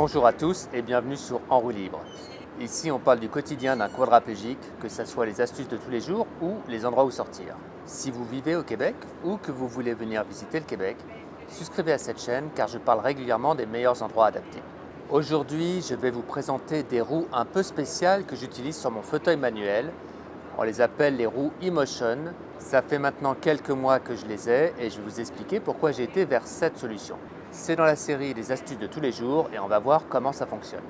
Bonjour à tous et bienvenue sur En roue libre. Ici on parle du quotidien d'un quadraplégique, que ce soit les astuces de tous les jours ou les endroits où sortir. Si vous vivez au Québec ou que vous voulez venir visiter le Québec, souscrivez à cette chaîne car je parle régulièrement des meilleurs endroits adaptés. Aujourd'hui, je vais vous présenter des roues un peu spéciales que j'utilise sur mon fauteuil manuel. On les appelle les roues e-motion. Ça fait maintenant quelques mois que je les ai et je vais vous expliquer pourquoi j'ai été vers cette solution. C'est dans la série des astuces de tous les jours et on va voir comment ça fonctionne.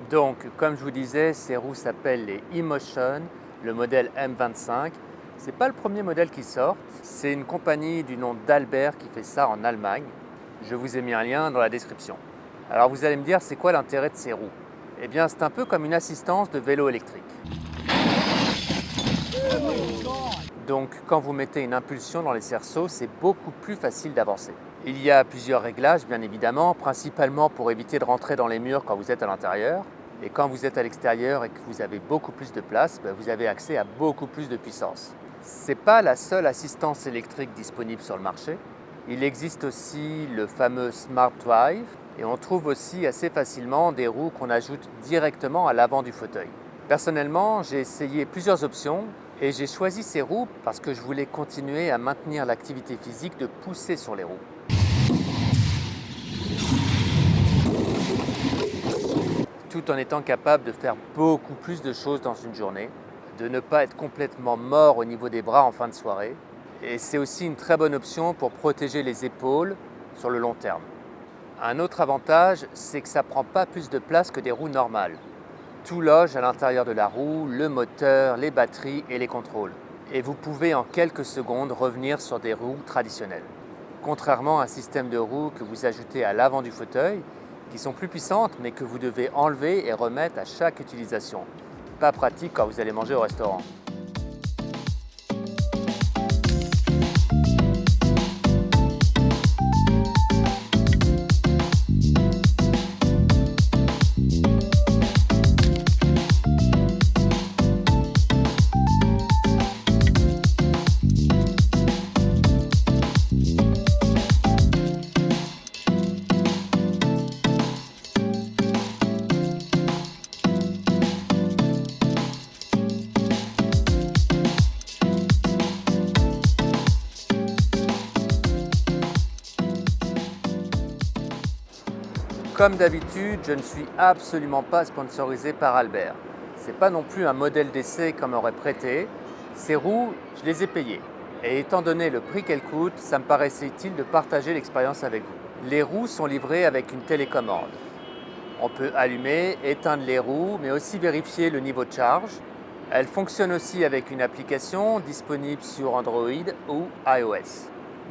Donc, comme je vous disais, ces roues s'appellent les e-motion, le modèle M25. Ce n'est pas le premier modèle qui sort, c'est une compagnie du nom d'Albert qui fait ça en Allemagne. Je vous ai mis un lien dans la description. Alors vous allez me dire, c'est quoi l'intérêt de ces roues? Eh bien, c'est un peu comme une assistance de vélo électrique. Donc, quand vous mettez une impulsion dans les cerceaux, c'est beaucoup plus facile d'avancer. Il y a plusieurs réglages, bien évidemment, principalement pour éviter de rentrer dans les murs quand vous êtes à l'intérieur. Et quand vous êtes à l'extérieur et que vous avez beaucoup plus de place, vous avez accès à beaucoup plus de puissance. Ce n'est pas la seule assistance électrique disponible sur le marché. Il existe aussi le fameux Smart Drive et on trouve aussi assez facilement des roues qu'on ajoute directement à l'avant du fauteuil. Personnellement, j'ai essayé plusieurs options et j'ai choisi ces roues parce que je voulais continuer à maintenir l'activité physique de pousser sur les roues. Tout en étant capable de faire beaucoup plus de choses dans une journée, de ne pas être complètement mort au niveau des bras en fin de soirée. Et c'est aussi une très bonne option pour protéger les épaules sur le long terme. Un autre avantage, c'est que ça ne prend pas plus de place que des roues normales. Tout loge à l'intérieur de la roue, le moteur, les batteries et les contrôles. Et vous pouvez en quelques secondes revenir sur des roues traditionnelles. Contrairement à un système de roues que vous ajoutez à l'avant du fauteuil, qui sont plus puissantes mais que vous devez enlever et remettre à chaque utilisation. Pas pratique quand vous allez manger au restaurant. Comme d'habitude, je ne suis absolument pas sponsorisé par Albert. Ce n'est pas non plus un modèle d'essai qu'on m'aurait prêté. Ces roues, je les ai payées. Et étant donné le prix qu'elles coûtent, ça me paraissait utile de partager l'expérience avec vous. Les roues sont livrées avec une télécommande. On peut allumer, éteindre les roues, mais aussi vérifier le niveau de charge. Elles fonctionnent aussi avec une application disponible sur Android ou iOS.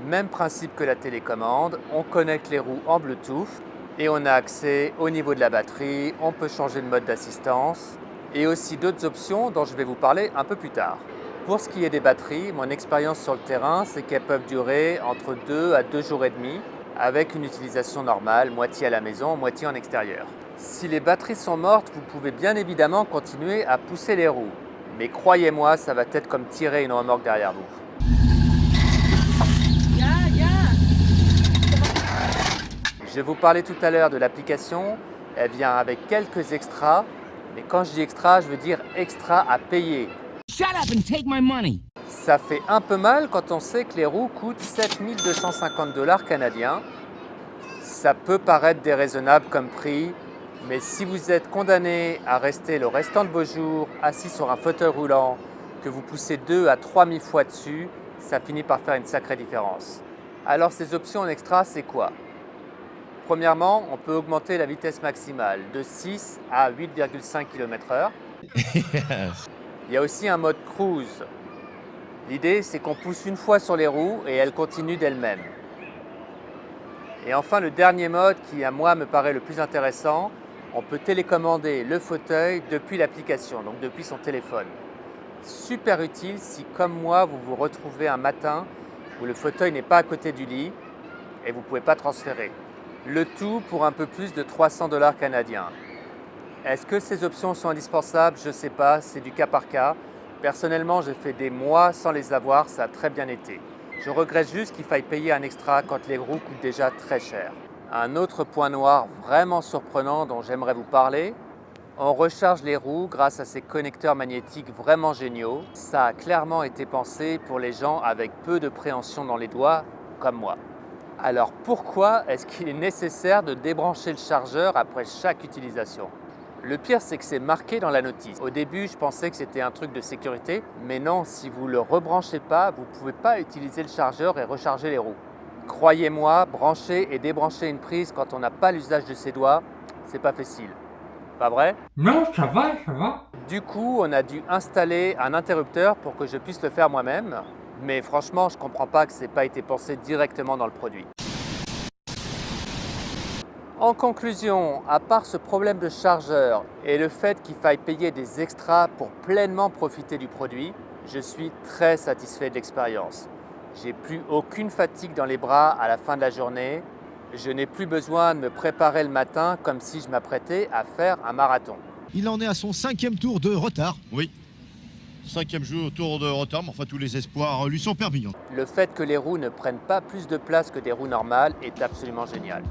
Même principe que la télécommande, on connecte les roues en Bluetooth et on a accès au niveau de la batterie, on peut changer de mode d'assistance et aussi d'autres options dont je vais vous parler un peu plus tard. Pour ce qui est des batteries, mon expérience sur le terrain, c'est qu'elles peuvent durer entre 2 à 2 jours et demi avec une utilisation normale, moitié à la maison, moitié en extérieur. Si les batteries sont mortes, vous pouvez bien évidemment continuer à pousser les roues. Mais croyez-moi, ça va être comme tirer une remorque derrière vous. Je vous parlais tout à l'heure de l'application, elle vient avec quelques extras, mais quand je dis extra, je veux dire extra à payer. Shut up and take my money. Ça fait un peu mal quand on sait que les roues coûtent 7 250 $ canadiens. Ça peut paraître déraisonnable comme prix, mais si vous êtes condamné à rester le restant de vos jours assis sur un fauteuil roulant, que vous poussez 2 à 3 000 fois dessus, ça finit par faire une sacrée différence. Alors ces options en extra, c'est quoi ? Premièrement, on peut augmenter la vitesse maximale de 6 à 8,5 km/h. Yes. Il y a aussi un mode cruise. L'idée, c'est qu'on pousse une fois sur les roues et elles continuent d'elles-mêmes. Et enfin, le dernier mode qui, à moi, me paraît le plus intéressant, on peut télécommander le fauteuil depuis l'application, donc depuis son téléphone. Super utile si, comme moi, vous vous retrouvez un matin où le fauteuil n'est pas à côté du lit et vous ne pouvez pas transférer. Le tout pour un peu plus de 300 $ canadiens. Est-ce que ces options sont indispensables? Je ne sais pas, c'est du cas par cas. Personnellement, j'ai fait des mois sans les avoir, ça a très bien été. Je regrette juste qu'il faille payer un extra quand les roues coûtent déjà très cher. Un autre point noir vraiment surprenant dont j'aimerais vous parler, on recharge les roues grâce à ces connecteurs magnétiques vraiment géniaux. Ça a clairement été pensé pour les gens avec peu de préhension dans les doigts, comme moi. Alors pourquoi est-ce qu'il est nécessaire de débrancher le chargeur après chaque utilisation? Le pire, c'est que c'est marqué dans la notice. Au début, je pensais que c'était un truc de sécurité, mais non, si vous ne le rebranchez pas, vous ne pouvez pas utiliser le chargeur et recharger les roues. Croyez-moi, brancher et débrancher une prise quand on n'a pas l'usage de ses doigts, c'est pas facile. Pas vrai? Non, ça va, ça va. Du coup, on a dû installer un interrupteur pour que je puisse le faire moi-même. Mais franchement, je comprends pas que ça n'ait pas été pensé directement dans le produit. En conclusion, à part ce problème de chargeur et le fait qu'il faille payer des extras pour pleinement profiter du produit, je suis très satisfait de l'expérience. J'ai plus aucune fatigue dans les bras à la fin de la journée. Je n'ai plus besoin de me préparer le matin comme si je m'apprêtais à faire un marathon. Il en est à son 5e tour de retard. Oui, 5e tour de retard, mais enfin tous les espoirs lui sont permis. Le fait que les roues ne prennent pas plus de place que des roues normales est absolument génial.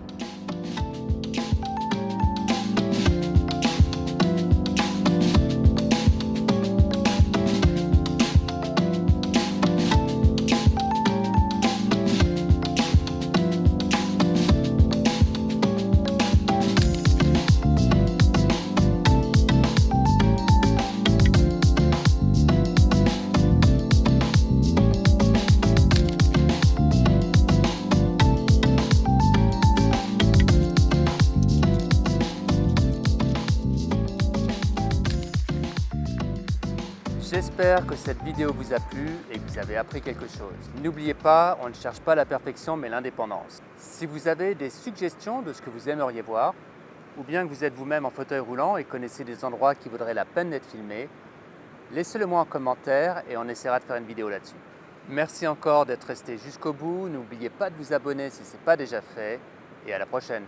J'espère que cette vidéo vous a plu et que vous avez appris quelque chose. N'oubliez pas, on ne cherche pas la perfection mais l'indépendance. Si vous avez des suggestions de ce que vous aimeriez voir, ou bien que vous êtes vous-même en fauteuil roulant et connaissez des endroits qui vaudraient la peine d'être filmés, laissez-le moi en commentaire et on essaiera de faire une vidéo là-dessus. Merci encore d'être resté jusqu'au bout, n'oubliez pas de vous abonner si ce n'est pas déjà fait et à la prochaine.